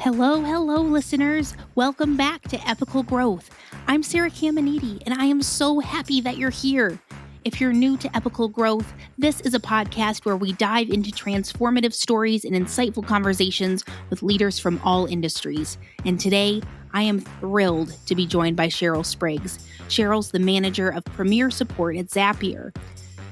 Hello, listeners. Welcome back to Epical Growth. I'm Sarah Caminiti, and I am so happy that you're here. If you're new to Epical Growth, this is a podcast where we dive into transformative stories and insightful conversations with leaders from all industries. And today, I am thrilled to be joined by Cheryl Spriggs. Cheryl's the manager of Premier Support at Zapier.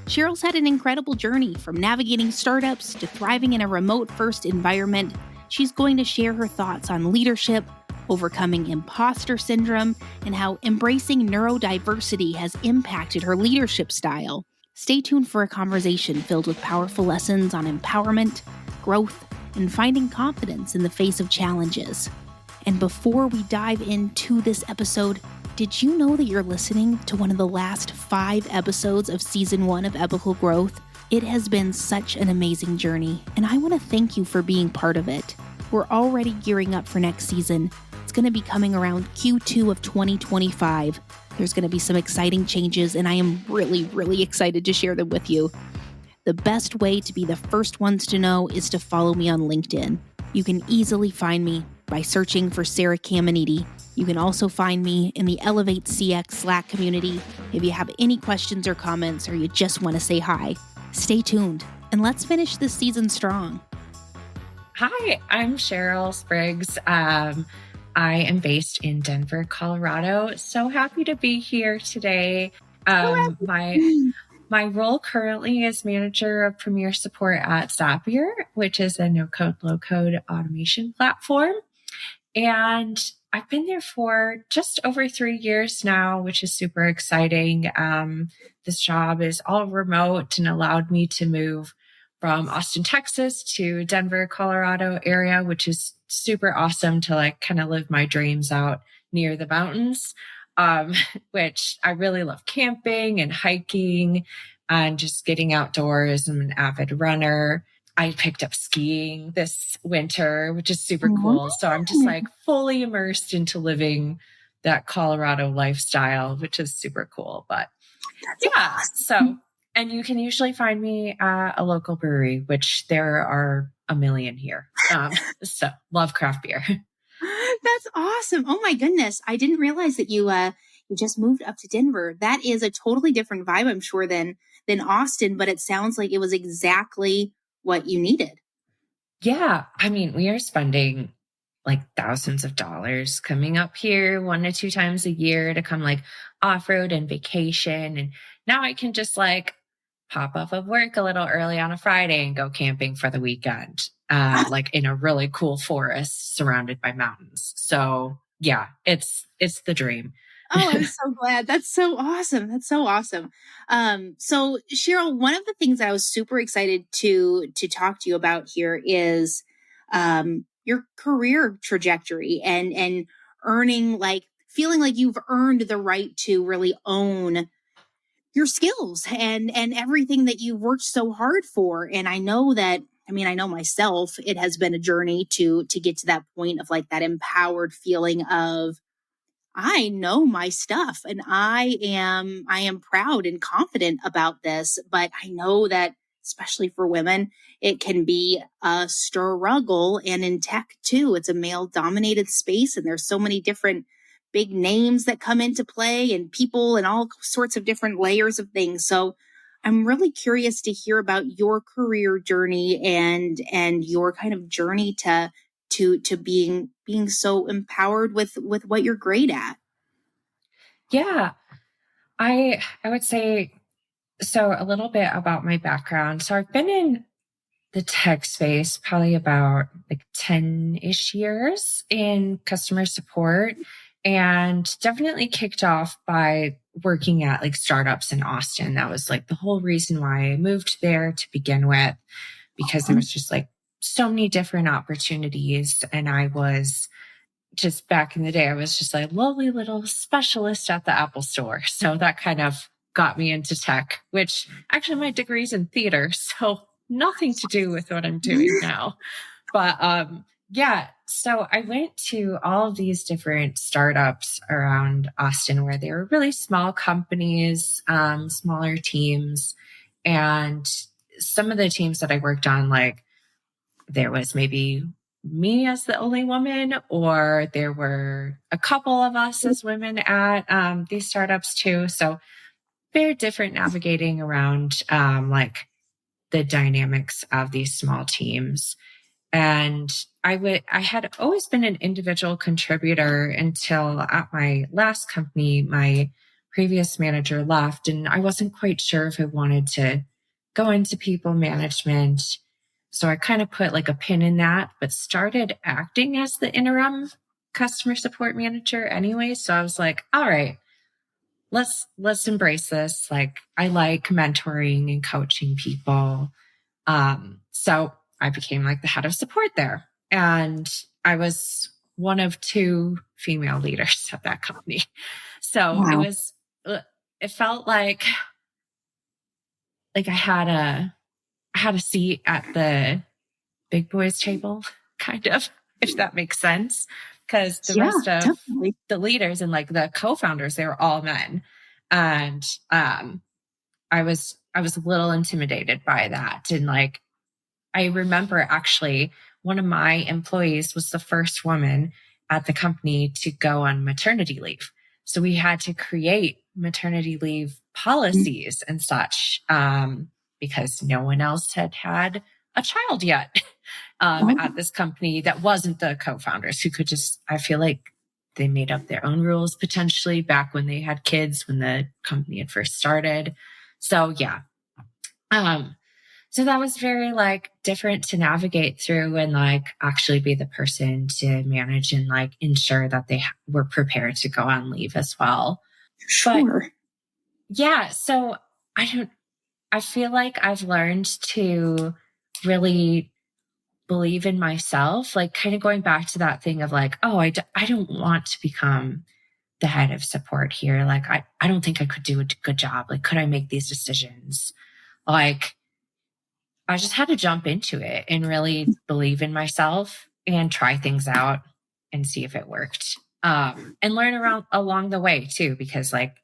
Cheryl's had an incredible journey from navigating startups to thriving in a remote-first environment. She's going to share her thoughts on leadership, overcoming imposter syndrome, and how embracing neurodiversity has impacted her leadership style. Stay tuned for a conversation filled with powerful lessons on empowerment, growth, and finding confidence in the face of challenges. And before we dive into this episode, did you know that you're listening to one of the last 5 episodes of Season 1 of Epical Growth? It has been such an amazing journey, and I want to thank you for being part of it. We're already gearing up for next season. It's going to be coming around Q2 of 2025. There's going to be some exciting changes, and I am really excited to share them with you. The best way to be the first ones to know is to follow me on LinkedIn. You can easily find me by searching for Sarah Caminiti. You can also find me in the Elevate CX Slack community if you have any questions or comments or you just want to say hi. Stay tuned, and let's finish this season strong. Hi, I'm Cheryl Spriggs. I am based in Denver, Colorado. So happy to be here today. My role currently is manager of Premier Support at Zapier, which is a no-code, low-code automation platform. And I've been there for just over 3 years now, which is super exciting. This job is all remote and allowed me to move from Austin, Texas to Denver, Colorado area, which is super awesome to kind of live my dreams out near the mountains, which I really love camping and hiking and just getting outdoors. I'm an avid runner. I picked up skiing this winter, which is super cool. So I'm just fully immersed into living that Colorado lifestyle, which is super cool. But and you can usually find me at a local brewery, which there are a million here. So love craft beer. That's awesome. Oh my goodness. I didn't realize that you just moved up to Denver. That is a totally different vibe, I'm sure, than Austin, but it sounds like it was exactly what you needed. Yeah. I mean, we are spending thousands of dollars coming up here 1 to 2 times a year to come off-road and vacation. And now I can just pop off of work a little early on a Friday and go camping for the weekend, in a really cool forest surrounded by mountains. So yeah, it's the dream. Oh, I'm so glad. That's so awesome. So Cheryl, one of the things that I was super excited to talk to you about here is your career trajectory and earning, feeling like you've earned the right to really own your skills and everything that you've worked so hard for. And I know that, I know myself, it has been a journey to get to that point of that empowered feeling of, I know my stuff and I am proud and confident about this, but I know that especially for women, it can be a struggle, and in tech too. It's a male dominated space and there's so many different big names that come into play and people and all sorts of different layers of things. So I'm really curious to hear about your career journey and your kind of journey to being so empowered with what you're great at. Yeah, I would say, so a little bit about my background. So I've been in the tech space probably about 10-ish years in customer support, and definitely kicked off by working at startups in Austin. That was the whole reason why I moved there to begin with, because there was just so many different opportunities. And I was just back in the day, I was just a lowly little specialist at the Apple store. So that kind of got me into tech, which actually my degree's in theater. So nothing to do with what I'm doing now. But so I went to all of these different startups around Austin where they were really small companies, smaller teams. And some of the teams that I worked on, there was maybe me as the only woman, or there were a couple of us as women at these startups too. So very different navigating around like the dynamics of these small teams. And I had always been an individual contributor until at my last company, my previous manager left, and I wasn't quite sure if I wanted to go into people management. So I kind of put like a pin in that, but started acting as the interim customer support manager anyway. So I was like, all right, let's embrace this. Like, I like mentoring and coaching people. So I became like the head of support there. And I was one of two female leaders at that company. So Wow. it felt like I had a seat at the big boys table, kind of, if that makes sense. Because the Yeah, rest of definitely. the leaders and like the co-founders, they were all men. And I was a little intimidated by that. And like, I remember actually one of my employees was the first woman at the company to go on maternity leave. So we had to create maternity leave policies and such because no one else had had a child yet at this company that wasn't the co-founders who could just, I feel like they made up their own rules potentially back when they had kids, when the company had first started. So yeah. So that was very like different to navigate through and like actually be the person to manage and like ensure that they were prepared to go on leave as well. Sure. But yeah, so I feel like I've learned to really believe in myself, like kind of going back to that thing of like, oh, I don't want to become the head of support here. Like, I don't think I could do a good job. Like, could I make these decisions? Like, I just had to jump into it and really believe in myself and try things out and see if it worked. And learn along the way too, because like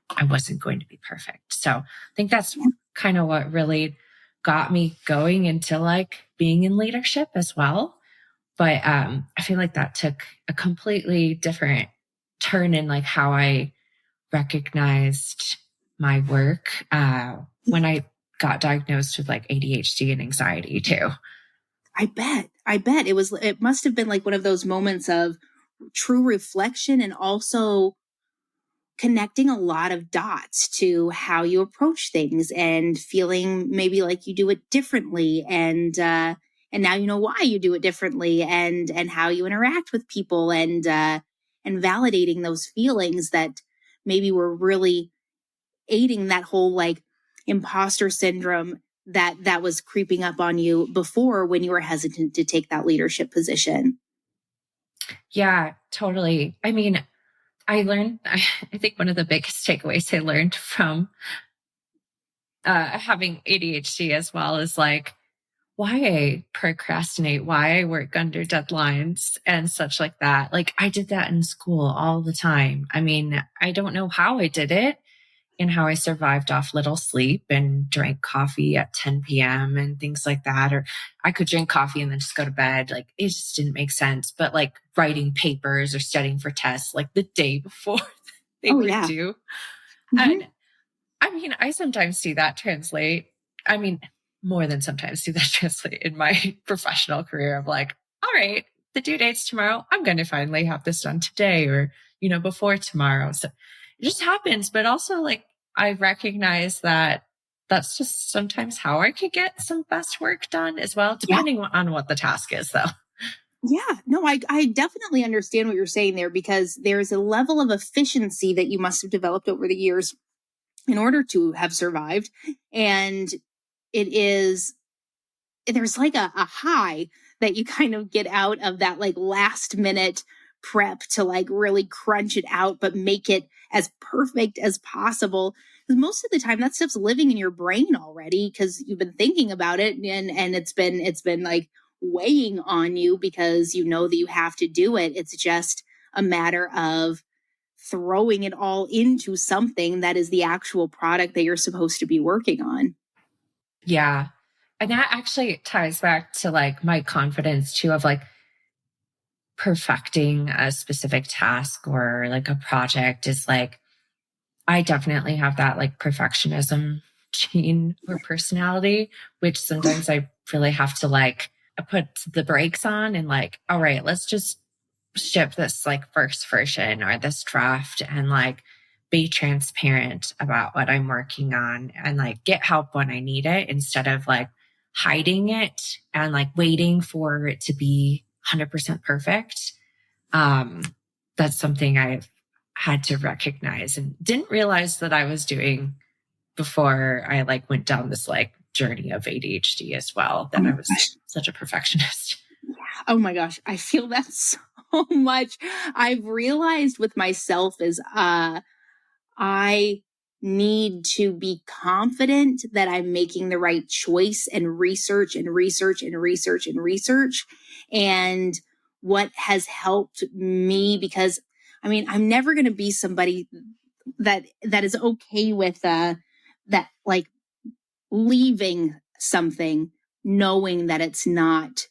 I wasn't going to be perfect. So I think that's kind of what really got me going into like being in leadership as well. But I feel like that took a completely different turn in like how I recognized my work when I got diagnosed with like ADHD and anxiety too. I bet it must have been like one of those moments of true reflection and also connecting a lot of dots to how you approach things and feeling maybe like you do it differently and now you know why you do it differently and how you interact with people and validating those feelings that maybe were really aiding that whole like imposter syndrome that was creeping up on you before when you were hesitant to take that leadership position. Yeah, totally. I mean, I think one of the biggest takeaways I learned from having ADHD as well is like why I procrastinate, why I work under deadlines and such like that. Like I did that in school all the time. I mean, I don't know how I did it and how I survived off little sleep and drank coffee at 10 p.m. and things like that. Or I could drink coffee and then just go to bed. Like it just didn't make sense. But like writing papers or studying for tests like the day before they Oh were yeah. due. Mm-hmm. And I mean, I sometimes see that translate. I mean, more than sometimes see that translate in my professional career of like, all right, the due date's tomorrow. I'm going to finally have this done today or, before tomorrow. So it just happens. But also like, I recognize that that's just sometimes how I could get some best work done as well, depending on what the task is though. Yeah, no, I definitely understand what you're saying there because there's a level of efficiency that you must have developed over the years in order to have survived. And it is, there's like a high that you kind of get out of that like last minute prep to like really crunch it out, but make it as perfect as possible. Because most of the time that stuff's living in your brain already because you've been thinking about it and it's been like weighing on you because you know that you have to do it. It's just a matter of throwing it all into something that is the actual product that you're supposed to be working on. Yeah. And that actually ties back to like my confidence too of like, perfecting a specific task or like a project is like, I definitely have that like perfectionism gene or personality, which sometimes I really have to like put the brakes on and like, all right, let's just ship this like first version or this draft and like be transparent about what I'm working on and like get help when I need it instead of like hiding it and like waiting for it to be 100% perfect. That's something I've had to recognize and didn't realize that I was doing before I like went down this like journey of ADHD as well, that I was such a perfectionist. Oh my gosh, I feel that so much. I've realized with myself is I need to be confident that I'm making the right choice and research and research and research and research. And what has helped me, because I mean, I'm never going to be somebody that is okay with that, like leaving something knowing that it's not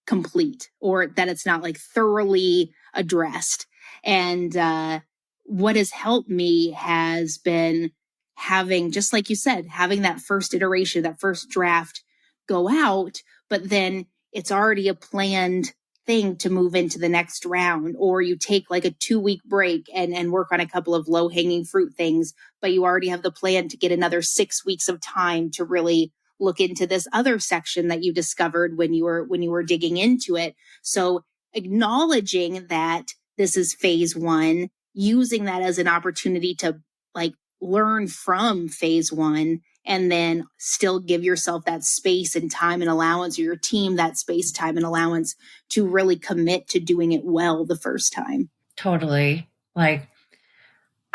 complete or that it's not like thoroughly addressed. And what has helped me has been having, just like you said, having that first iteration, that first draft go out, but then it's already a planned thing to move into the next round. Or you take like a 2-week break and work on a couple of low hanging fruit things, but you already have the plan to get another 6 weeks of time to really look into this other section that you discovered when you were digging into it. So acknowledging that this is phase 1, using that as an opportunity to like learn from phase 1, and then still give yourself that space and time and allowance, or your team that space, time, and allowance to really commit to doing it well the first time. Totally. Like,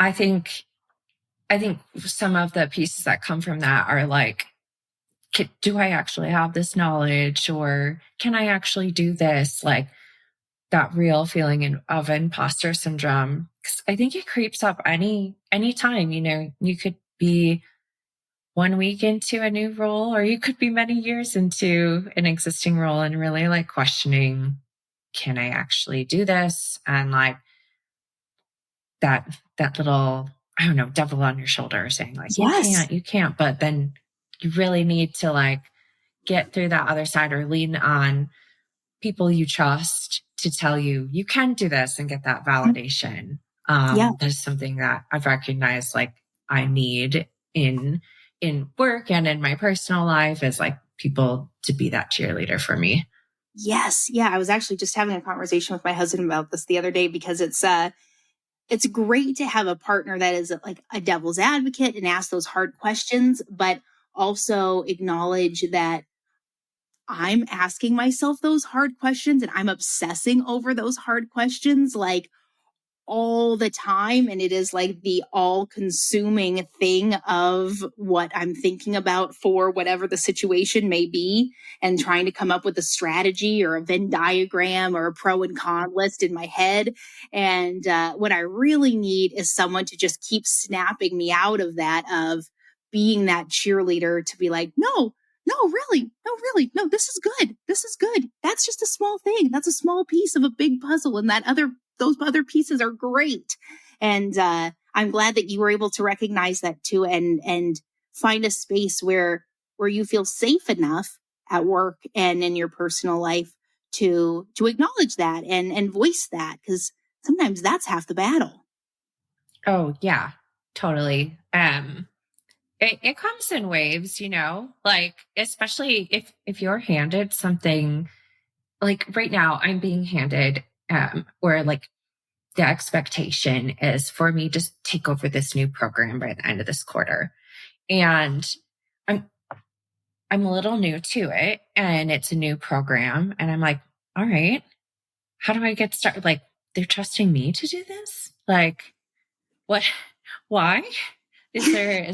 I think some of the pieces that come from that are like, do I actually have this knowledge, or can I actually do this? Like that real feeling of imposter syndrome. 'Cause I think it creeps up any time, you know, you could be 1 week into a new role, or you could be many years into an existing role and really like questioning, can I actually do this? And like that little, I don't know, devil on your shoulder saying like, Yes. you can't, but then you really need to like get through that other side or lean on people you trust to tell you, you can do this and get that validation. Yeah. That's something that I've recognized like I need in work and in my personal life, is like people to be that cheerleader for me. Yes. Yeah. I was actually just having a conversation with my husband about this the other day, because it's great to have a partner that is like a devil's advocate and ask those hard questions, but also acknowledge that I'm asking myself those hard questions and I'm obsessing over those hard questions like all the time. And it is like the all consuming thing of what I'm thinking about for whatever the situation may be, and trying to come up with a strategy or a Venn diagram or a pro and con list in my head. And what I really need is someone to just keep snapping me out of that, of being that cheerleader, to be like, no, no, this is good. This is good. That's just a small thing. That's a small piece of a big puzzle. And those other pieces are great. And I'm glad that you were able to recognize that too, and find a space where you feel safe enough at work and in your personal life to acknowledge that and voice that, because sometimes that's half the battle. Oh yeah, totally. It comes in waves, you know, like especially if you're handed something, like right now I'm being handed where like the expectation is for me to take over this new program by the end of this quarter. And I'm I'm a little new to it, and it's a new program, and I'm like, all right, how do I get started? Like, they're trusting me to do this? Like, what? Why? Is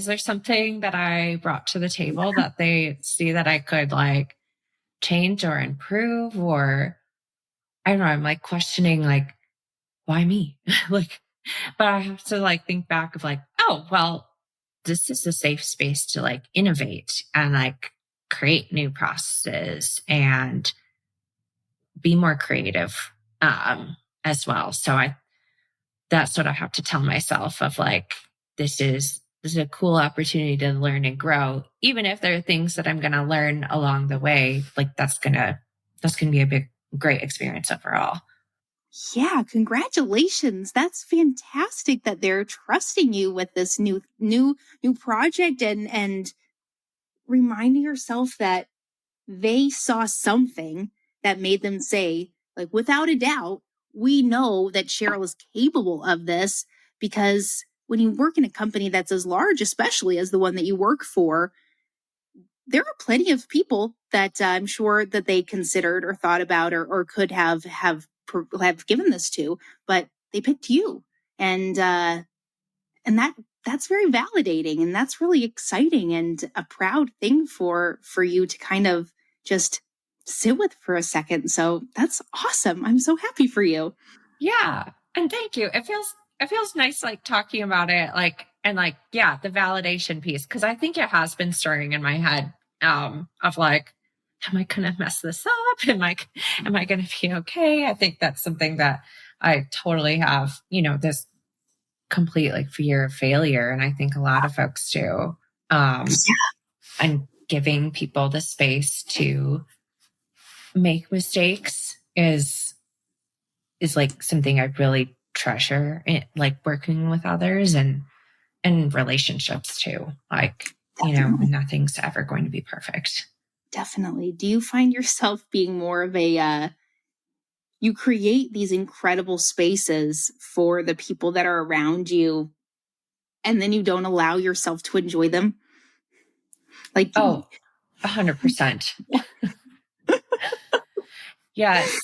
there something that I brought to the table that they see that I could like change or improve? Or I don't know, I'm like questioning like, why me? Like, but I have to like think back of like, oh, well, this is a safe space to like innovate and like create new processes and be more creative as well. So that's what I have to tell myself of like, this is a cool opportunity to learn and grow. Even if there are things that I'm going to learn along the way, like that's going to be a great experience overall. Yeah, congratulations. That's fantastic that they're trusting you with this new project and reminding yourself that they saw something that made them say, like, without a doubt, we know that Cheryl is capable of this, because when you work in a company that's as large, especially as the one that you work for, there are plenty of people that I'm sure that they considered or thought about or could have given this to, but they picked you, and that's very validating, and that's really exciting and a proud thing for you to kind of just sit with for a second. So that's awesome. I'm so happy for you. Yeah, and thank you. It feels nice, like talking about it, like, and like, yeah, the validation piece, because I think it has been stirring in my head, of like, am I gonna mess this up? Am I gonna be okay? I think that's something that I totally have, this complete like fear of failure, and I think a lot of folks do. And giving people the space to make mistakes is like something I really treasure, like working with others and relationships too. Like, nothing's ever going to be perfect. Definitely. Do you find yourself being more of a, you create these incredible spaces for the people that are around you, and then you don't allow yourself to enjoy them? Like, 100%. Yes.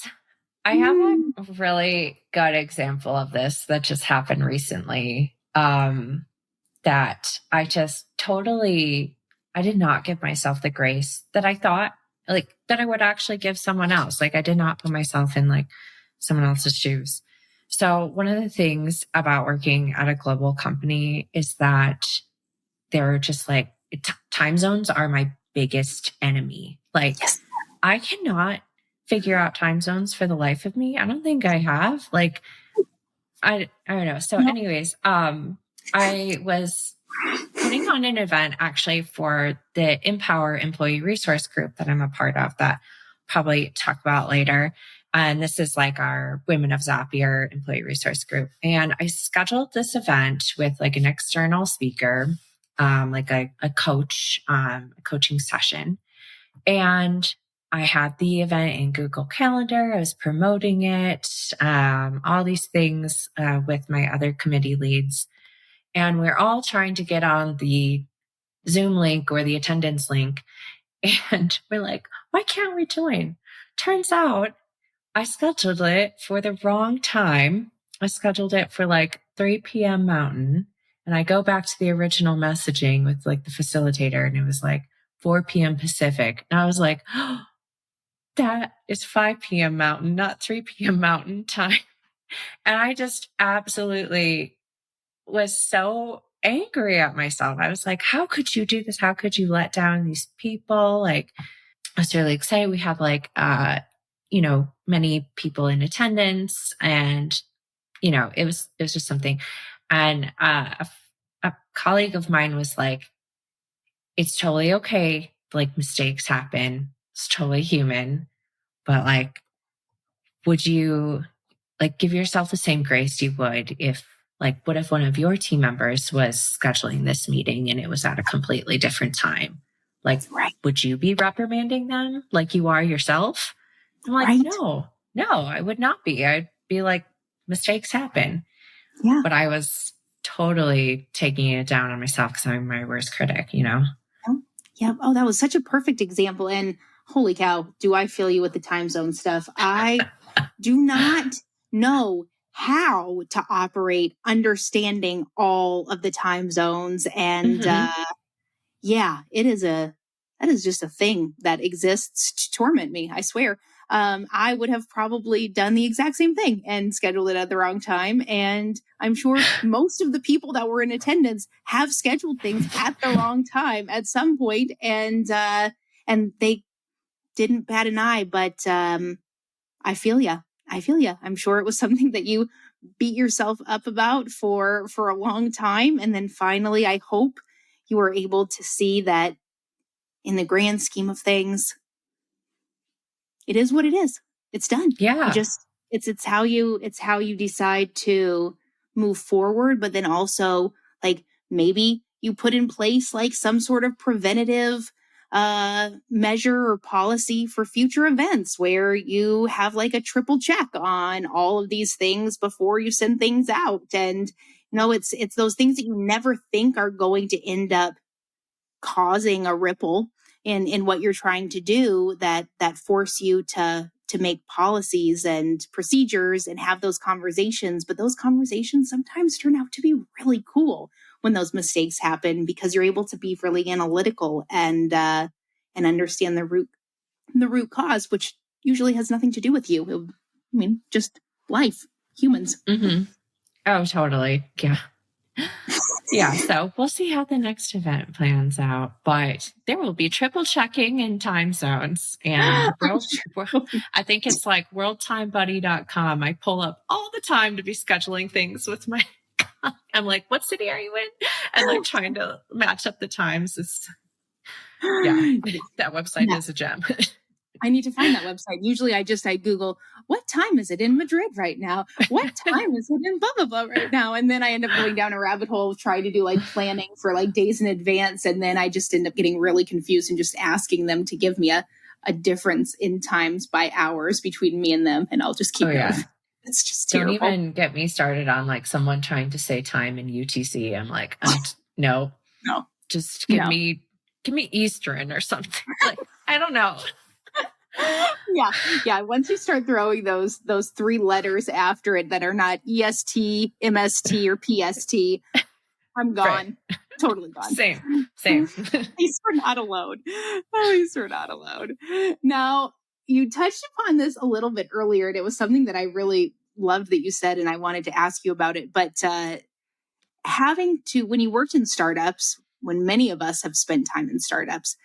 I have a really good example of this that just happened recently. That I just I did not give myself the grace that I thought, like, that I would actually give someone else. Like, I did not put myself in like someone else's shoes. So one of the things about working at a global company is that they're just like, time zones are my biggest enemy. Like, yes. I cannot figure out time zones for the life of me. I don't think I have. Like, I don't know. So anyways, I was putting on an event actually for the Empower Employee Resource Group that I'm a part of, that probably talk about later. And this is like our Women of Zapier Employee Resource Group. And I scheduled this event with like an external speaker, like a coach, a coaching session. And I had the event in Google Calendar. I was promoting it, all these things with my other committee leads. And we're all trying to get on the Zoom link or the attendance link. And we're like, why can't we join? Turns out I scheduled it for the wrong time. I scheduled it for like 3 p.m. Mountain. And I go back to the original messaging with like the facilitator, and it was like 4 p.m. Pacific. And I was like, oh, that is 5 p.m. Mountain, not 3 p.m. Mountain time. And I just absolutely was so angry at myself. I was like, how could you do this? How could you let down these people? Like, I was really excited. We have like, many people in attendance, and, it was just something. And a colleague of mine was like, it's totally okay. Like, mistakes happen. It's totally human. But like, would you like give yourself the same grace you would if, like, what if one of your team members was scheduling this meeting and it was at a completely different time? Like, would you be reprimanding them like you are yourself? I'm like, no, I would not be. I'd be like, mistakes happen. Yeah. But I was totally taking it down on myself because I'm my worst critic, Yeah. Oh, that was such a perfect example. And holy cow, do I feel you with the time zone stuff. I do not know how to operate understanding all of the time zones. And that is just a thing that exists to torment me, I swear. I would have probably done the exact same thing and scheduled it at the wrong time. And I'm sure most of the people that were in attendance have scheduled things at the wrong time at some point, and they didn't bat an eye. But I feel ya. I feel you. I'm sure it was something that you beat yourself up about for a long time. And then finally, I hope you were able to see that in the grand scheme of things, it is what it is. It's done. Yeah. It's how you decide to move forward, but then also like maybe you put in place like some sort of preventative measure or policy for future events where you have like a triple check on all of these things before you send things out. And it's those things that you never think are going to end up causing a ripple in what you're trying to do that force you to make policies and procedures and have those conversations. But those conversations sometimes turn out to be really cool when those mistakes happen, because you're able to be really analytical and understand the root cause, which usually has nothing to do with you. I mean, just life, humans. Mm-hmm. Oh, totally. Yeah. Yeah, so we'll see how the next event plans out, but there will be triple checking in time zones, and I think it's like worldtimebuddy.com. I pull up all the time to be scheduling things with my, I'm like, what city are you in? And like trying to match up the times. That website is a gem. I need to find that website. Usually I Google, what time is it in Madrid right now? What time is it in blah, blah, blah right now? And then I end up going down a rabbit hole, trying to do like planning for like days in advance. And then I just end up getting really confused and just asking them to give me a difference in times by hours between me and them. And I'll just keep going. It's just terrible. Don't even get me started on like someone trying to say time in UTC. I'm like, no, just give me Eastern or something. Like, I don't know. Yeah. Once you start throwing those three letters after it that are not EST, MST, or PST, I'm gone. Right. Totally gone. Same. At least we're not alone. Now, you touched upon this a little bit earlier, and it was something that I really loved that you said, and I wanted to ask you about it. But when you worked in startups, when many of us have spent time in startups,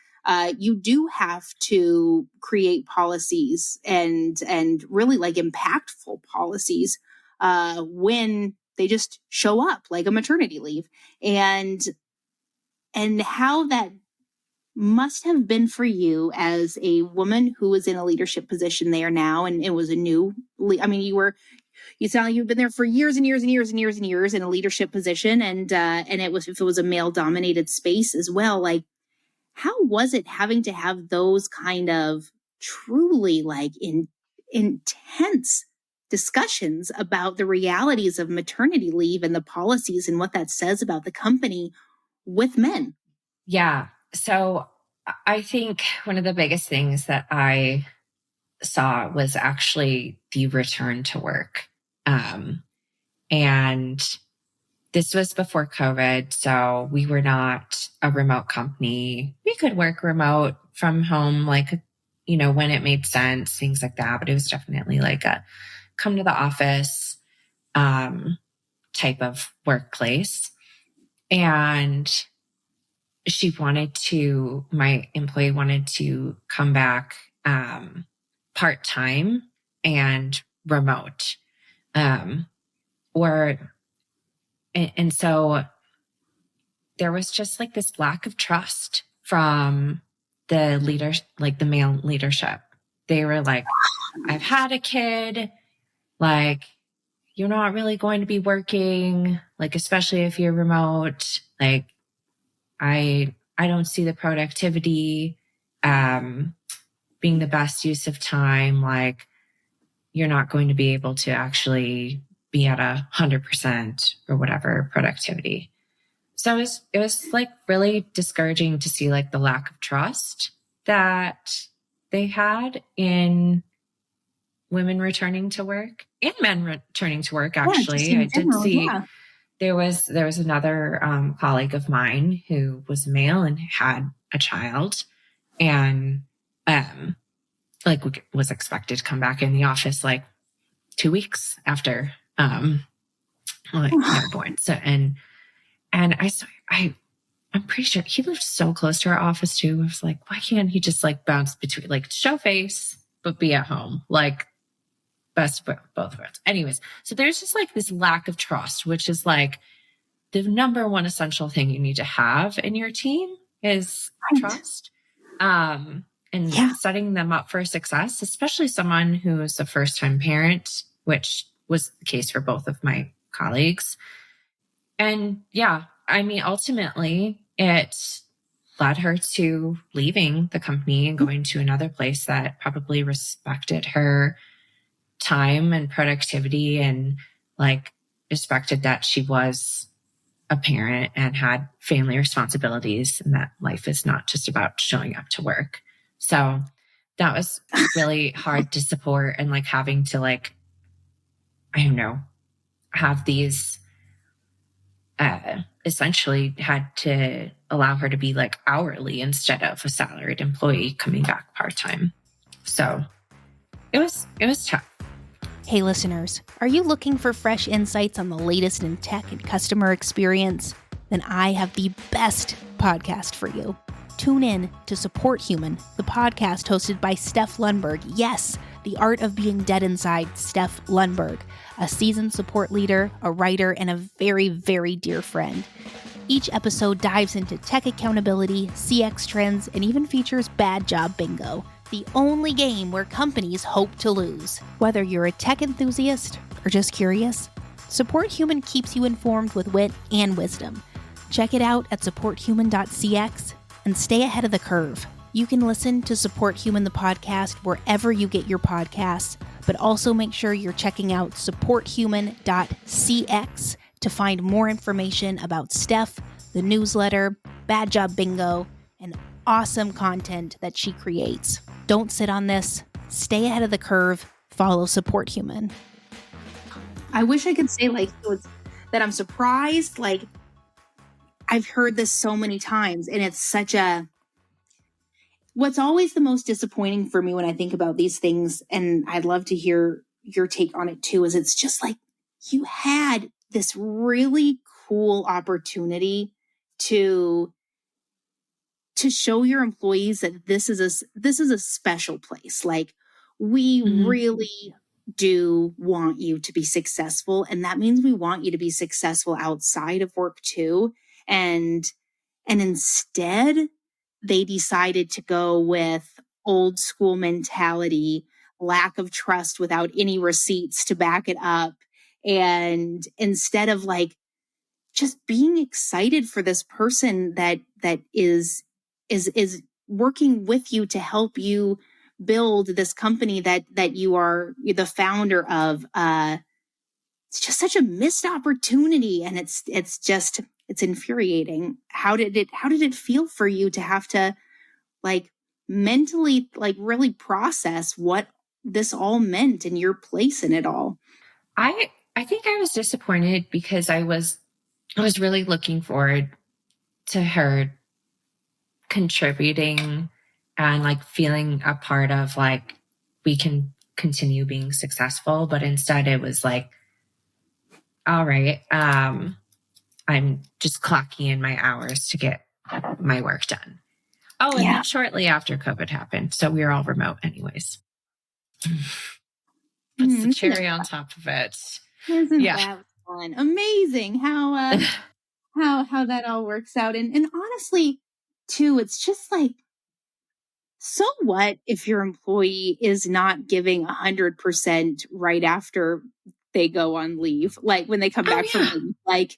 you do have to create policies and really like impactful policies when they just show up, like a maternity leave, and how that must have been for you as a woman who was in a leadership position there now, and it was a new. I mean, you sound like you've been there for years and years and years and years and years in a leadership position, and if it was a male dominated space as well, like. How was it having to have those kind of truly like intense discussions about the realities of maternity leave and the policies and what that says about the company with men? Yeah. So I think one of the biggest things that I saw was actually the return to work. And this was before COVID, so we were not a remote company. We could work remote from home, like, when it made sense, things like that. But it was definitely like a come to the office type of workplace. And my employee wanted to come back part-time and remote. And so there was just like this lack of trust from the leaders, like the male leadership. They were like, I've had a kid, like, you're not really going to be working, like, especially if you're remote. Like, I don't see the productivity being the best use of time. Like, you're not going to be able to actually be at 100% or whatever it was like really discouraging to see like the lack of trust that they had in women returning to work and men returning to work. Actually, I did see there was another colleague of mine who was male and had a child, and like was expected to come back in the office like 2 weeks after born. So and I'm pretty sure he lived so close to our office too. I was like, why can't he just like bounce between, like, show face but be at home, like, best of both worlds. Anyways, so there's just like this lack of trust, which is like the number one essential thing you need to have in your team is trust. And setting them up for success, especially someone who is a first-time parent, which was the case for both of my colleagues. And I mean, ultimately, it led her to leaving the company and going to another place that probably respected her time and productivity and like respected that she was a parent and had family responsibilities and that life is not just about showing up to work. So that was really hard to support, and like having to like, I don't know, have these essentially had to allow her to be like hourly instead of a salaried employee coming back part-time. So it was tough. Hey listeners, are you looking for fresh insights on the latest in tech and customer experience? Then I have the best podcast for you. Tune in to Support Human, the podcast hosted by Steph Lundberg. Yes, the art of being dead inside, Steph Lundberg, a seasoned support leader, a writer, and a very, very dear friend. Each episode dives into tech accountability, CX trends, and even features Bad Job Bingo, the only game where companies hope to lose. Whether you're a tech enthusiast or just curious, Support Human keeps you informed with wit and wisdom. Check it out at supporthuman.cx and stay ahead of the curve. You can listen to Support Human the podcast wherever you get your podcasts, but also make sure you're checking out supporthuman.cx to find more information about Steph, the newsletter, Bad Job Bingo, and awesome content that she creates. Don't sit on this. Stay ahead of the curve. Follow Support Human. I wish I could say that I'm surprised. Like, I've heard this so many times, and it's such what's always the most disappointing for me when I think about these things, and I'd love to hear your take on it too, is it's just like you had this really cool opportunity to show your employees that this is a special place. Like, we really do want you to be successful, and that means we want you to be successful outside of work too. And instead, they decided to go with old school mentality, lack of trust without any receipts to back it up. And instead of like just being excited for this person that is working with you to help you build this company that you are the founder of, it's just such a missed opportunity. And it's infuriating. How did it feel for you to have to like mentally like really process what this all meant and your place in it all? I think I was disappointed because I was really looking forward to her contributing and like feeling a part of like we can continue being successful, but instead it was like, all right, I'm just clocking in my hours to get my work done. Oh, and then shortly after COVID happened, so we were all remote anyways. Puts the cherry on top of it. Isn't that fun? Amazing how that all works out. And honestly, too, it's just like, so what if your employee is not giving 100% right after they go on leave? Like when they come back from leave, like,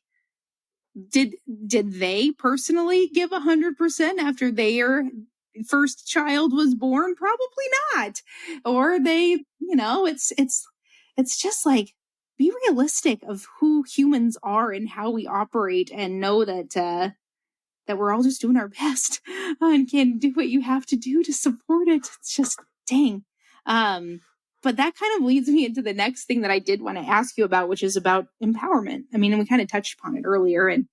did they personally give 100% after their first child was born? Probably not. Or they, it's just like, be realistic of who humans are and how we operate, and know that we're all just doing our best and can do what you have to do to support it. It's just, dang. But that kind of leads me into the next thing that I did want to ask you about, which is about empowerment. I mean, and we kind of touched upon it earlier, and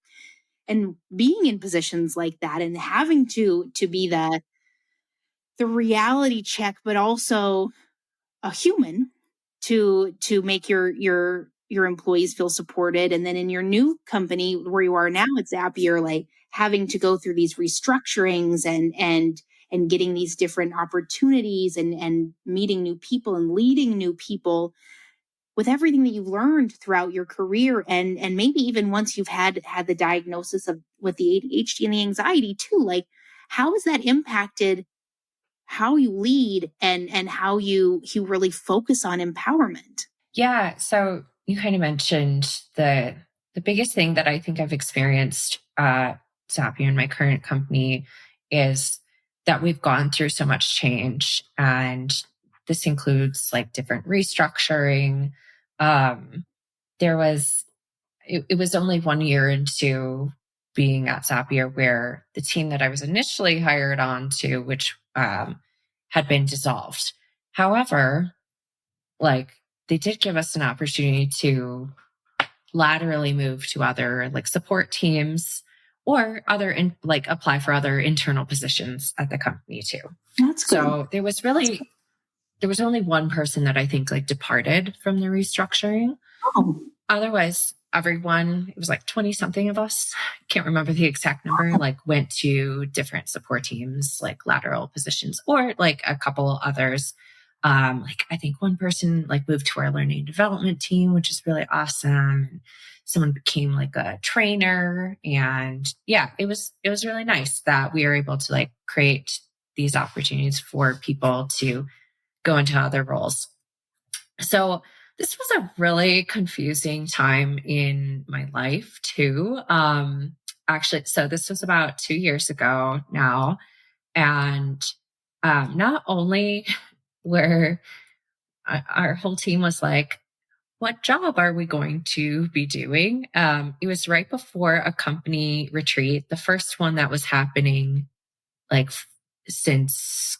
being in positions like that and having to be the reality check, but also a human to make your employees feel supported. And then in your new company where you are now at Zapier, like having to go through these restructurings and getting these different opportunities and meeting new people and leading new people. with everything that you've learned throughout your career, and maybe even once you've had the diagnosis of with the ADHD and the anxiety too, like how has that impacted how you lead and how you really focus on empowerment? Yeah. So you kind of mentioned the biggest thing that I think I've experienced at Zapier in my current company is that we've gone through so much change, and this includes like different restructuring. Um, there was it was only 1 year into being at Zapier where the team that I was initially hired on to, which had been dissolved. However, like they did give us an opportunity to laterally move to other like support teams or other like apply for other internal positions at the company too. That's good. So there was only one person that I think like departed from the restructuring. Oh, Otherwise, everyone, it was like 20 something of us, can't remember the exact number, like went to different support teams, like lateral positions, or like a couple others. Like I think one person like moved to our learning and development team, which is really awesome. And someone became like a trainer. And yeah, it was really nice that we were able to like create these opportunities for people to go into other roles. So this was a really confusing time in my life too. Actually, so this was about 2 years ago now. And not only were our whole team was like, what job are we going to be doing? It was right before a company retreat, the first one that was happening like since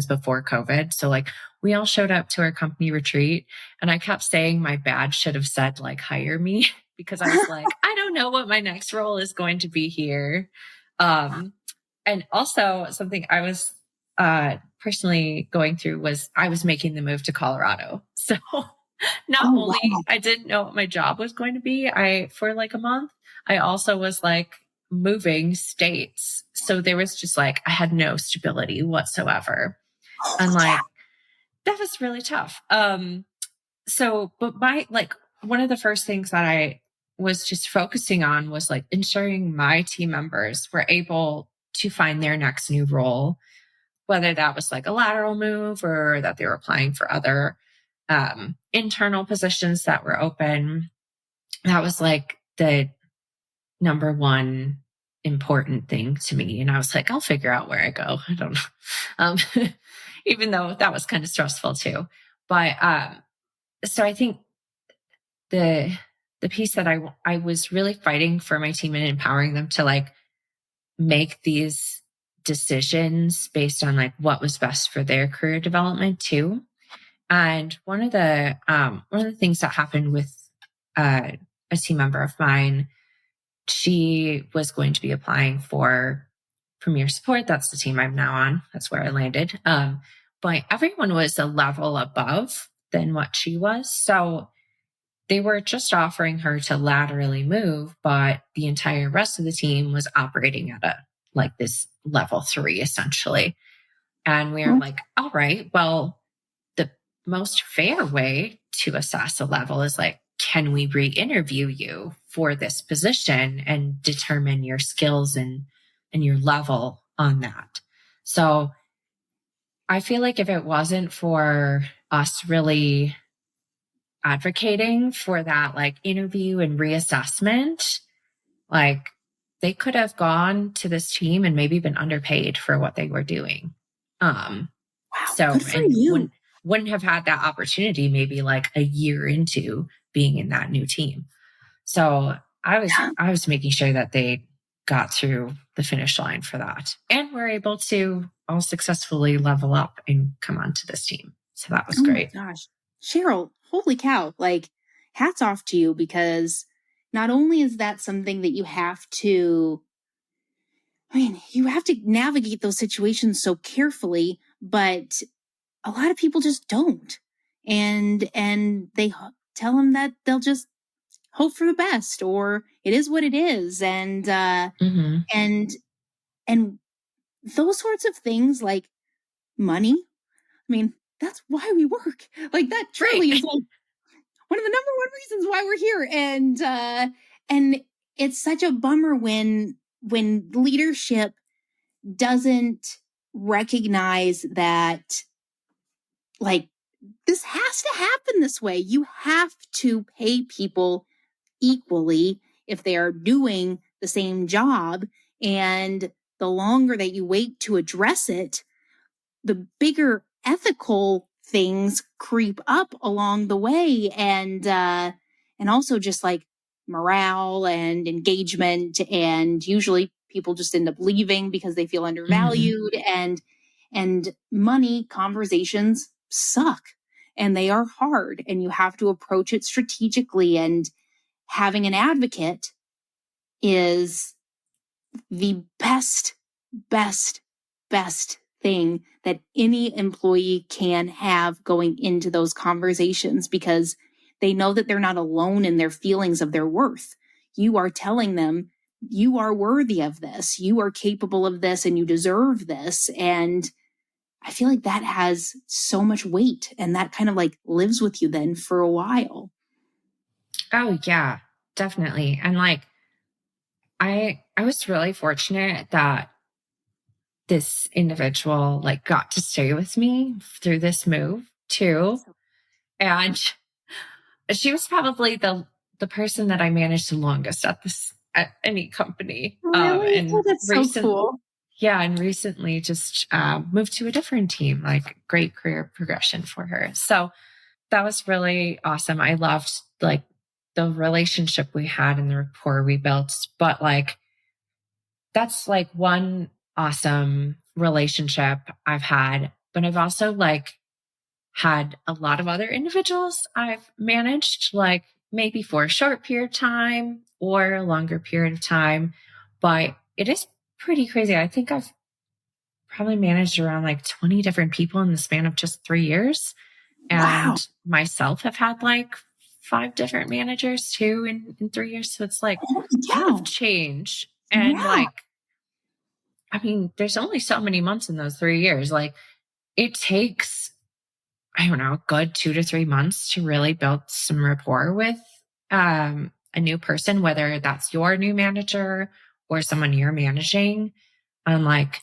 before COVID. So like we all showed up to our company retreat, and I kept saying my badge should have said like hire me because I was like, I don't know what my next role is going to be here. And also something I was personally going through was I was making the move to Colorado. So not oh only wow. I didn't know what my job was going to be, for like a month, I also was like moving states. So there was just like, I had no stability whatsoever. And like, that was really tough. But one of the first things that I was just focusing on was like ensuring my team members were able to find their next new role, whether that was like a lateral move or that they were applying for other internal positions that were open. That was like the number one important thing to me. And I was like, I'll figure out where I go. I don't know. Um, even though that was kind of stressful too. But so I think the piece that I was really fighting for my team and empowering them to like make these decisions based on like what was best for their career development too. And one of the things that happened with a team member of mine, she was going to be applying for Premier Support. That's the team I'm now on. That's where I landed. But everyone was a level above than what she was. So they were just offering her to laterally move, but the entire rest of the team was operating at like this level 3 essentially. And we were like, all right, well, the most fair way to assess a level is like, can we re-interview you for this position and determine your skills and your level on that? So I feel like if it wasn't for us really advocating for that like interview and reassessment, like they could have gone to this team and maybe been underpaid for what they were doing. Wow. So, Good for and you. wouldn't have had that opportunity maybe like a year into being in that new team. So I was making sure that they got through the finish line for that, and were able to all successfully level up and come onto this team. So that was Oh great. my gosh. Cheryl, holy cow. Like, hats off to you, because not only is that something that you have to, I mean, you have to navigate those situations so carefully, but a lot of people just don't. And they tell them that they'll just hope for the best, or it is what it is. And Mm-hmm. and those sorts of things, like money, I mean, that's why we work. Like, that truly Right. is like, one of the number one reasons why we're here. And it's such a bummer when leadership doesn't recognize that, like, this has to happen this way. You have to pay people equally if they are doing the same job. And the longer that you wait to address it, the bigger ethical things creep up along the way. And also just like morale and engagement. And usually people just end up leaving because they feel undervalued. And money conversations suck and they are hard, and you have to approach it strategically. And having an advocate is the best thing that any employee can have going into those conversations, because they know that they're not alone in their feelings of their worth. You are telling them you are worthy of this, you are capable of this, and you deserve this. And I feel like that has so much weight, and that kind of like lives with you then for a while. Oh yeah, definitely. And like, I was really fortunate that this individual like got to stay with me through this move too. And she was probably the person that I managed the longest at any company. Really? And that's so cool. Yeah, and recently just moved to a different team. Like, great career progression for her. So that was really awesome. I loved like the relationship we had and the rapport we built. But like, that's like one awesome relationship I've had. But I've also like had a lot of other individuals I've managed, like maybe for a short period of time or a longer period of time. But it is pretty crazy. I think I've probably managed around like 20 different people in the span of just 3 years. And myself have had like 5 different managers too in 3 years. So it's like a lot of change. And like, I mean, there's only so many months in those 3 years. Like, it takes, I don't know, a good 2 to 3 months to really build some rapport with a new person, whether that's your new manager or someone you're managing. And like,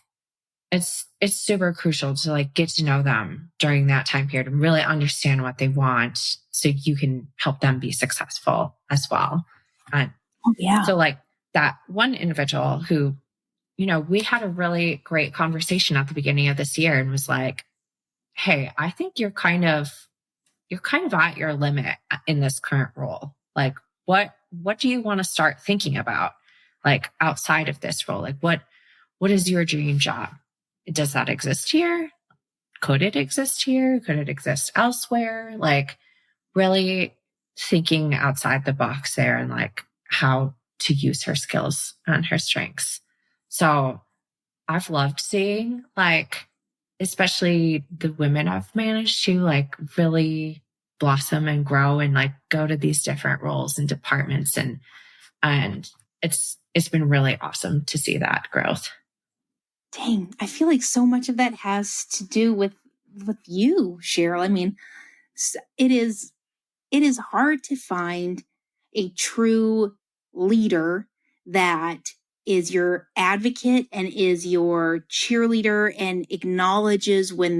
it's super crucial to like get to know them during that time period and really understand what they want so you can help them be successful as well. And so like that one individual who, you know, we had a really great conversation at the beginning of this year and was like, hey, I think you're kind of at your limit in this current role. Like, what do you want to start thinking about, like, outside of this role? Like, what is your dream job? Does that exist here? Could it exist here? Could it exist elsewhere? Like, really thinking outside the box there and like how to use her skills and her strengths. So I've loved seeing, like, especially the women I've managed to like really blossom and grow and like go to these different roles and departments. And it's been really awesome to see that growth. Dang, I feel like so much of that has to do with you, Cheryl. I mean, it is hard to find a true leader that is your advocate and is your cheerleader and acknowledges when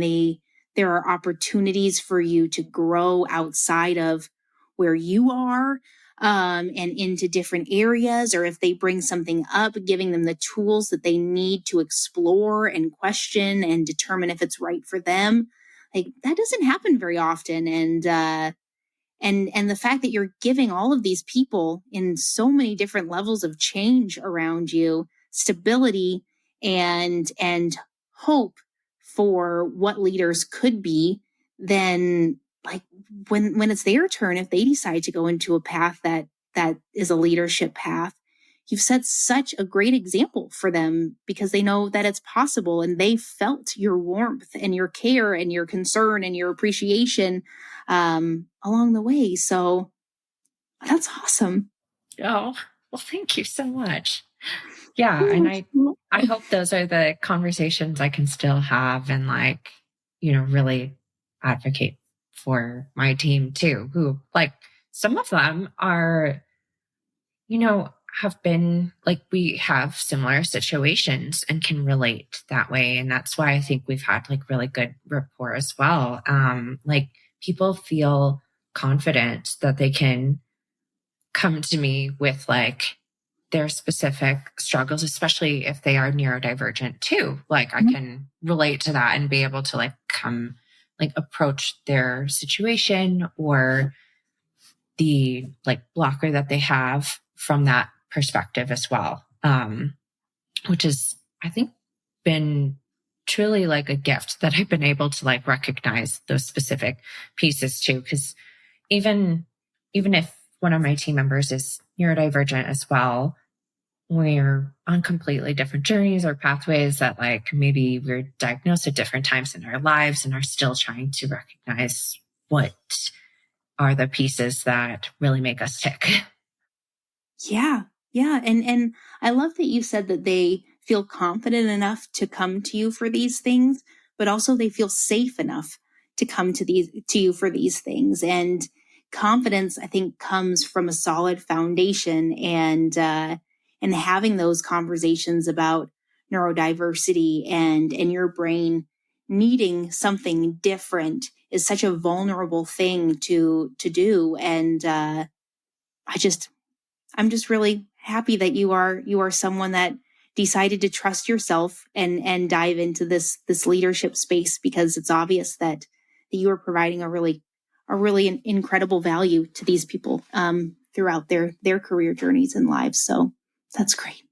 there are opportunities for you to grow outside of where you are, and into different areas, or if they bring something up, giving them the tools that they need to explore and question and determine if it's right for them. Like, that doesn't happen very often. And the fact that you're giving all of these people in so many different levels of change around you stability and hope for what leaders could be, then like when it's their turn, if they decide to go into a path that is a leadership path, you've set such a great example for them because they know that it's possible and they felt your warmth and your care and your concern and your appreciation along the way. So that's awesome. Oh, well, thank you so much. Yeah. And I hope those are the conversations I can still have and like, you know, really advocate for my team too, who like, some of them are, have been like, we have similar situations and can relate that way. And that's why I think we've had like really good rapport as well. Like people feel confident that they can come to me with like their specific struggles, especially if they are neurodivergent too. Like I can relate to that and be able to like come, like approach their situation or the like blocker that they have from that perspective as well. Which is, I think, been truly like a gift that I've been able to like recognize those specific pieces too. Cause even if one of my team members is neurodivergent as well, we're on completely different journeys or pathways that like maybe we're diagnosed at different times in our lives and are still trying to recognize what are the pieces that really make us tick. Yeah. Yeah. And I love that you said that they feel confident enough to come to you for these things, but also they feel safe enough to come to you for these things. And confidence, I think, comes from a solid foundation and having those conversations about neurodiversity and your brain needing something different is such a vulnerable thing to do. And I'm just really happy that you are someone that decided to trust yourself and dive into this leadership space, because it's obvious that you are providing a really incredible value to these people throughout their career journeys and lives. So that's great.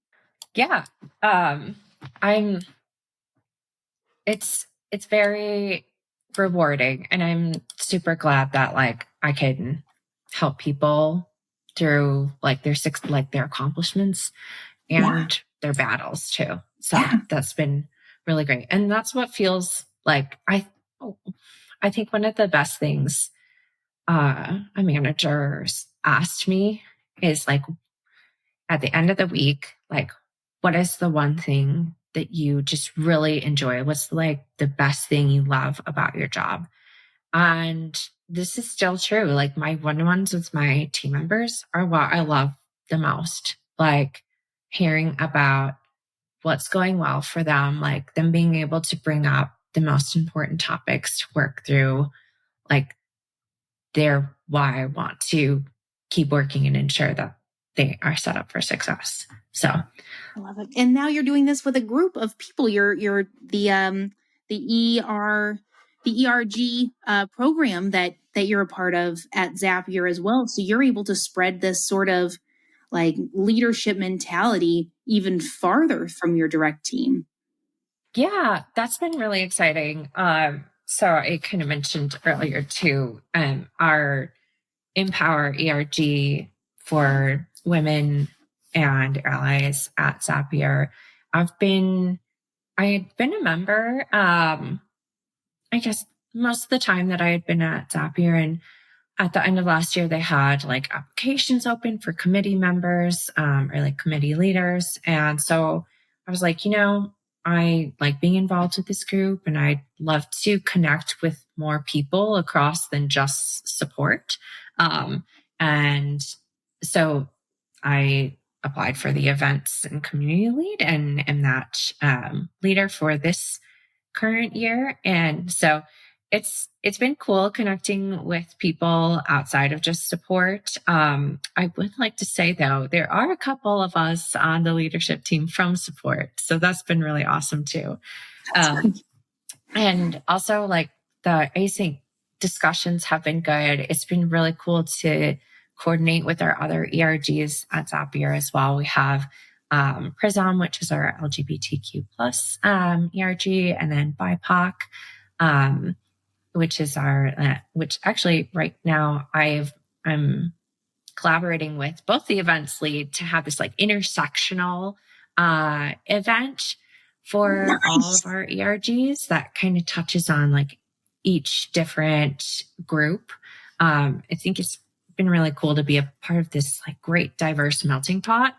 Yeah. It's very rewarding, and I'm super glad that like I can help people through like their accomplishments and their battles too. So that's been really great. And that's what feels like I think one of the best things a manager asked me is like, at the end of the week, like, what is the one thing that you just really enjoy? What's like the best thing you love about your job? And this is still true. Like my one-on-ones with my team members are what I love the most. Like hearing about what's going well for them, like them being able to bring up the most important topics to work through, like their why I want to keep working and ensure that they are set up for success. So I love it. And now you're doing this with a group of people. You're the ERG program that you're a part of at Zapier as well. So you're able to spread this sort of like leadership mentality even farther from your direct team. Yeah, that's been really exciting. So I kind of mentioned earlier too, our Empower ERG for women and allies at Zapier. I had been a member, I guess most of the time that I had been at Zapier, and at the end of last year, they had like applications open for committee members, or like committee leaders. And so I was like, I like being involved with this group and I'd love to connect with more people across than just support. And so I applied for the events and community lead and am that leader for this current year. And so it's been cool connecting with people outside of just support. I would like to say though, there are a couple of us on the leadership team from support. So that's been really awesome too. And also like the async discussions have been good. It's been really cool to coordinate with our other ERGs at Zapier as well. We have Prism, which is our LGBTQ plus ERG, and then BIPOC, which is which actually right now I'm collaborating with both the events lead to have this like intersectional event for all of our ERGs that kind of touches on like each different group. I think it's been really cool to be a part of this like great diverse melting pot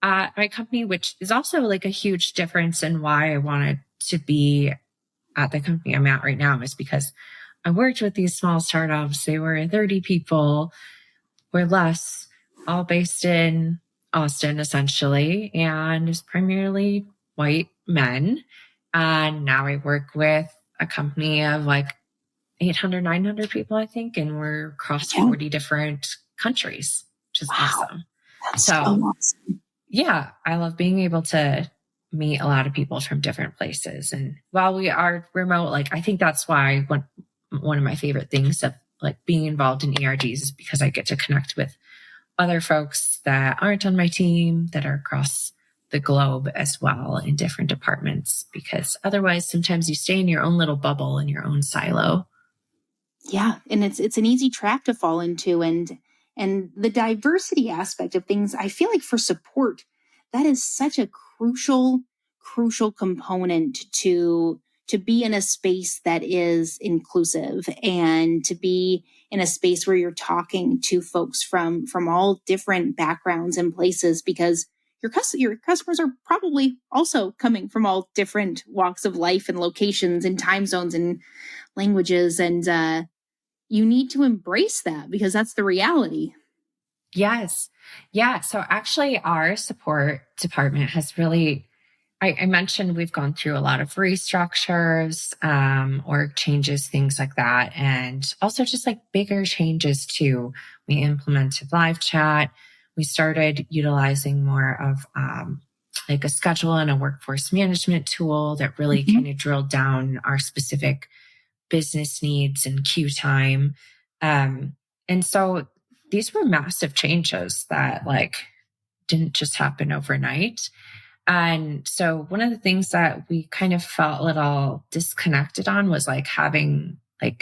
at my company, which is also like a huge difference in why I wanted to be at the company I'm at right now, is because I worked with these small startups. They were 30 people, we're less, all based in Austin, essentially, and it's primarily white men. And now I work with a company of like 800, 900 people, I think, and we're across 40 different countries, which is awesome. That's So awesome. yeah, I love being able to meet a lot of people from different places. And while we are remote, like I think that's why one of my favorite things of like being involved in ERGs is because I get to connect with other folks that aren't on my team that are across the globe as well in different departments, because otherwise sometimes you stay in your own little bubble in your own silo. Yeah, and it's an easy trap to fall into, and the diversity aspect of things, I feel like for support, that is such a crucial component to be in a space that is inclusive, and to be in a space where you're talking to folks from all different backgrounds and places, because your customers are probably also coming from all different walks of life and locations and time zones and languages, and you need to embrace that because that's the reality. Yes. Yeah. So actually our support department has really, I mentioned we've gone through a lot of restructures, org changes, things like that. And also just like bigger changes too. We implemented live chat. We started utilizing more of, like a schedule and a workforce management tool that really kind of drilled down our specific business needs and queue time. And so these were massive changes that like didn't just happen overnight. And so one of the things that we kind of felt a little disconnected on was like having like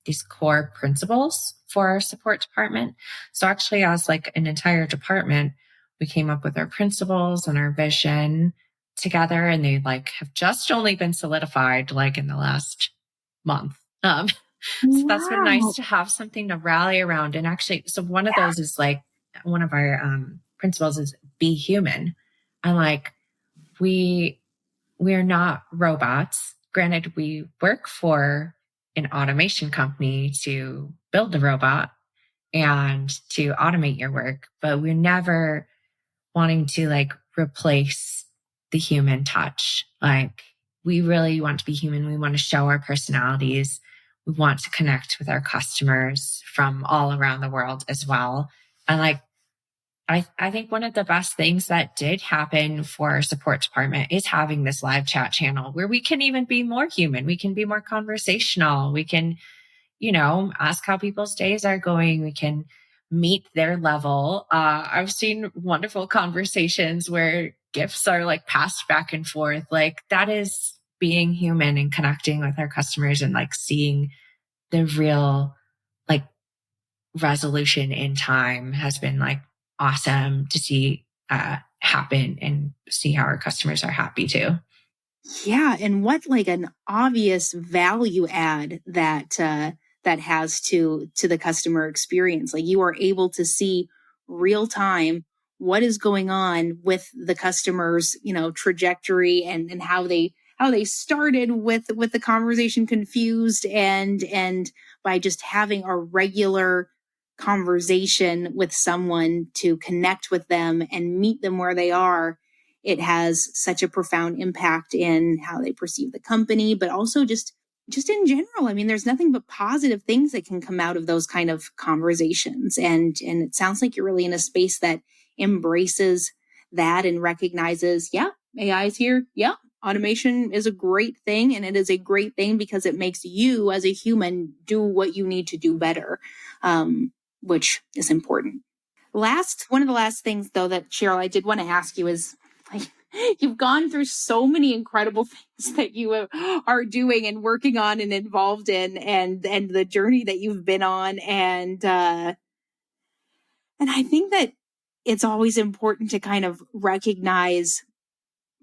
these core principles for our support department. So actually as like an entire department, we came up with our principles and our vision together, and they like have just only been solidified like in the last month. So that's been nice to have something to rally around. And actually, so one of those is like one of our principles is be human. And like we're not robots. Granted, we work for an automation company to build the robot and to automate your work, but we're never wanting to like replace the human touch. Like we really want to be human. We want to show our personalities. We want to connect with our customers from all around the world as well. And like, I think one of the best things that did happen for our support department is having this live chat channel where we can even be more human. We can be more conversational. We can, ask how people's days are going. We can meet their level. I've seen wonderful conversations where gifts are like passed back and forth. Like that is being human and connecting with our customers and like seeing the real like resolution in time has been like awesome to see happen and see how our customers are happy too. Yeah, and what like an obvious value add that has to the customer experience. Like you are able to see real time what is going on with the customer's, trajectory, and how they started with the conversation confused, and by just having a regular conversation with someone to connect with them and meet them where they are, it has such a profound impact in how they perceive the company, but also just in general. I mean, there's nothing but positive things that can come out of those kind of conversations. And it sounds like you're really in a space that embraces that and recognizes, yeah, AI is here. Yeah, automation is a great thing. And it is a great thing because it makes you as a human do what you need to do better, which is important. One of the last things though that Cheryl, I did want to ask you is, like, you've gone through so many incredible things that you are doing and working on and involved in, and the journey that you've been on, and I think that it's always important to kind of recognize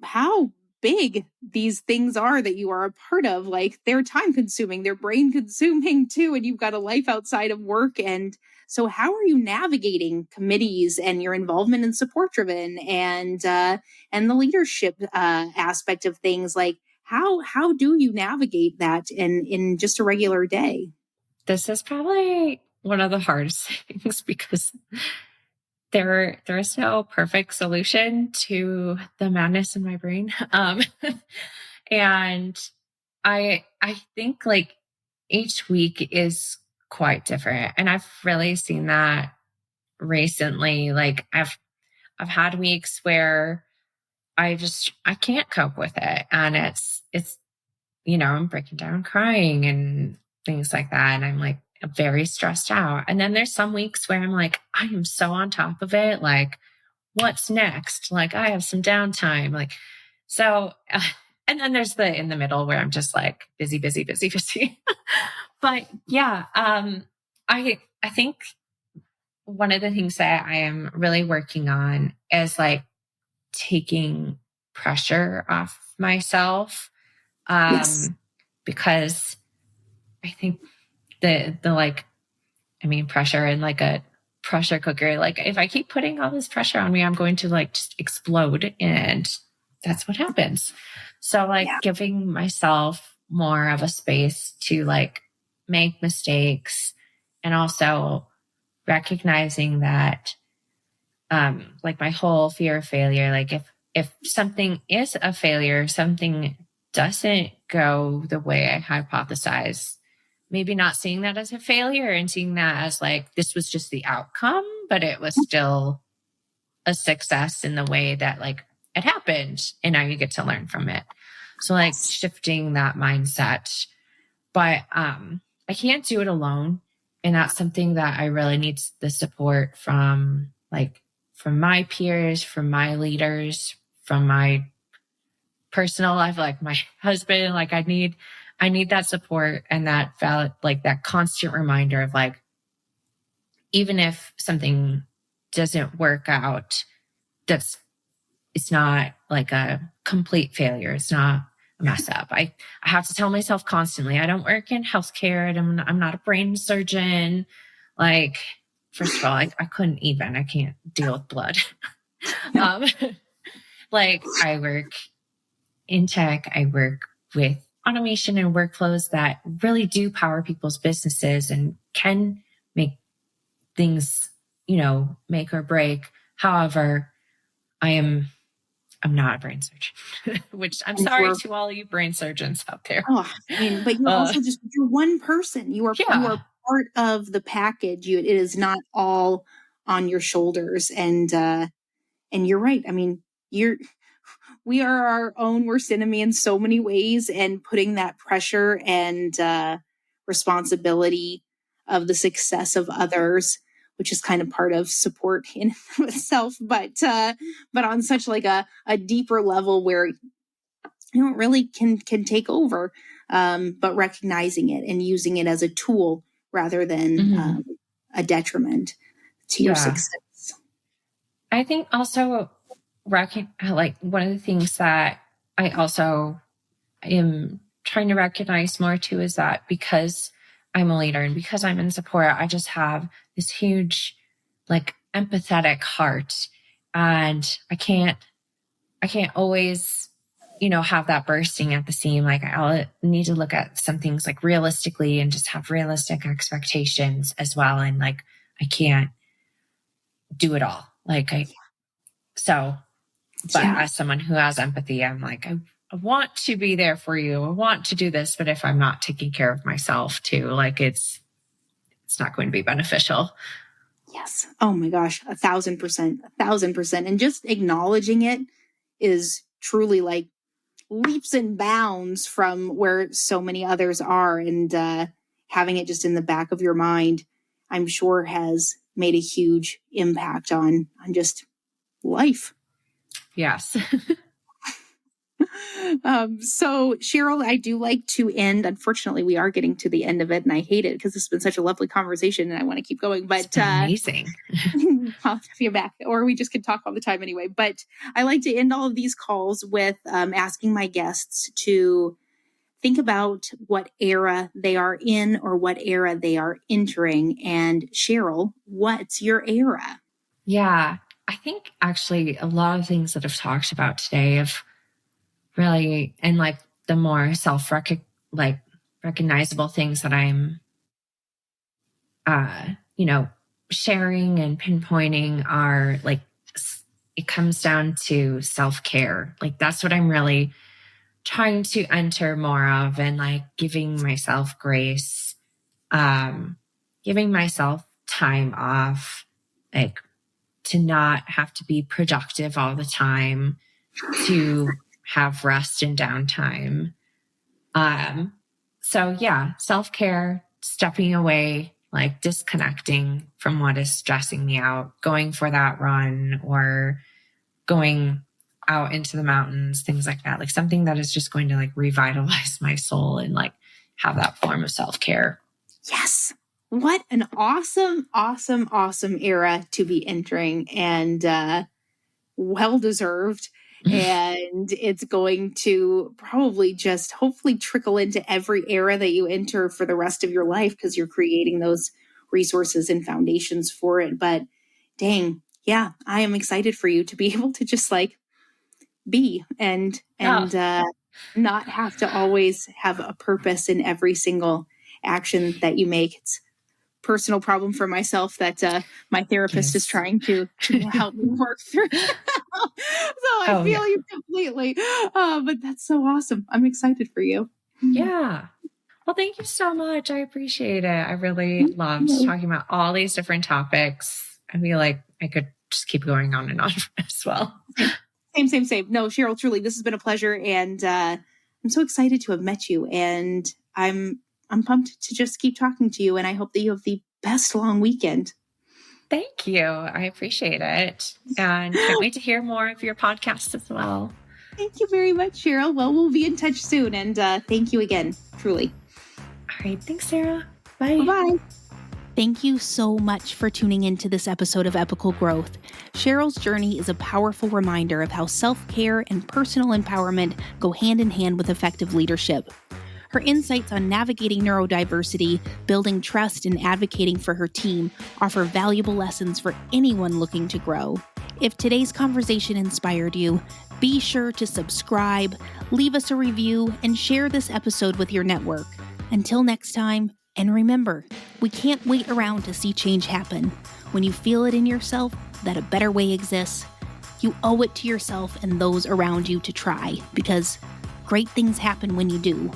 how big these things are that you are a part of. Like they're time consuming, they're brain consuming too, and you've got a life outside of work. And so how are you navigating committees and your involvement in support driven and the leadership aspect of things? Like how do you navigate that in just a regular day? This is probably one of the hardest things because there is no perfect solution to the madness in my brain. And I think like each week is quite different. And I've really seen that recently. Like I've had weeks where I can't cope with it. And it's, I'm breaking down crying and things like that. And I'm like very stressed out. And then there's some weeks where I'm like, I am so on top of it. Like, what's next? Like, I have some downtime. Like, so, and then there's the in the middle where I'm just like busy, busy, busy, busy. But yeah, I think one of the things that I am really working on is like taking pressure off myself. Yes. Because I think pressure in like a pressure cooker, like if I keep putting all this pressure on me, I'm going to like just explode. And that's what happens. So like giving myself more of a space to like make mistakes, and also recognizing that, like my whole fear of failure, like if something is a failure, something doesn't go the way I hypothesized, maybe not seeing that as a failure and seeing that as like, this was just the outcome, but it was still a success in the way that like it happened. And now you get to learn from it. So like shifting that mindset, but I can't do it alone. And that's something that I really need the support from my peers, from my leaders, from my personal life, like my husband. Like I need that support and that valid, like that constant reminder of like, even if something doesn't work out, it's not like a complete failure. It's not a mess up. I have to tell myself constantly, I don't work in healthcare and I'm not a brain surgeon. Like, first of all, I can't deal with blood. Like I work in tech, I work with automation and workflows that really do power people's businesses and can make things, make or break. However, I'm not a brain surgeon, which I'm sorry to all you brain surgeons out there. Oh, I mean, but you're also you're one person. You are part of the package. It is not all on your shoulders. And you're right. I mean, we are our own worst enemy in so many ways, and putting that pressure and responsibility of the success of others, which is kind of part of support in itself, but on such like a deeper level where really can take over, but recognizing it and using it as a tool rather than a detriment to your success. I think also like one of the things that I also am trying to recognize more too is that because I'm a leader and because I'm in support, I just have this huge, like empathetic heart, and I can't always, have that bursting at the seam. Like I'll need to look at some things like realistically and just have realistic expectations as well. And like, I can't do it all. As someone who has empathy, I'm like, I want to be there for you. I want to do this, but if I'm not taking care of myself too, like it's not going to be beneficial. Yes. Oh my gosh. 1,000%. And just acknowledging it is truly like leaps and bounds from where so many others are. And having it just in the back of your mind, I'm sure has made a huge impact on just life. Yes. So Cheryl, I do like to end. Unfortunately, we are getting to the end of it, and I hate it because it's been such a lovely conversation, and I want to keep going. But it's been amazing. I'll have you back, or we just can talk all the time anyway. But I like to end all of these calls with asking my guests to think about what era they are in or what era they are entering. And Cheryl, what's your era? Yeah, I think actually a lot of things that I've talked about today have really, and like the more recognizable things that I'm sharing and pinpointing are like, it comes down to self-care. Like that's what I'm really trying to enter more of, and like giving myself grace, giving myself time off, like to not have to be productive all the time, to have rest and downtime. So yeah, self-care, stepping away, like disconnecting from what is stressing me out, going for that run or going out into the mountains, things like that, like something that is just going to like revitalize my soul and like have that form of self-care. Yes. What an awesome, awesome, awesome era to be entering, and well-deserved. And it's going to probably just hopefully trickle into every era that you enter for the rest of your life, because you're creating those resources and foundations for it. But dang, yeah, I am excited for you to be able to just like be and not have to always have a purpose in every single action that you make. It's a personal problem for myself that my therapist is trying to help me work through. So I feel you completely. But that's so awesome. I'm excited for you. Yeah. Well, thank you so much. I appreciate it. I really loved talking about all these different topics. I feel like I could just keep going on and on as well. Same. No, Cheryl, truly, this has been a pleasure. And I'm so excited to have met you. And I'm pumped to just keep talking to you. And I hope that you have the best long weekend. Thank you. I appreciate it. And can't wait to hear more of your podcast as well. Thank you very much, Cheryl. Well, we'll be in touch soon. And thank you again, truly. All right. Thanks, Sarah. Bye. Bye-bye. Thank you so much for tuning into this episode of Epical Growth. Cheryl's journey is a powerful reminder of how self-care and personal empowerment go hand in hand with effective leadership. Her insights on navigating neurodiversity, building trust, and advocating for her team offer valuable lessons for anyone looking to grow. If today's conversation inspired you, be sure to subscribe, leave us a review, and share this episode with your network. Until next time, and remember, we can't wait around to see change happen. When you feel it in yourself that a better way exists, you owe it to yourself and those around you to try, because great things happen when you do.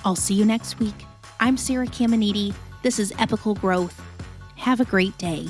I'll see you next week. I'm Sarah Caminiti. This is Epical Growth. Have a great day.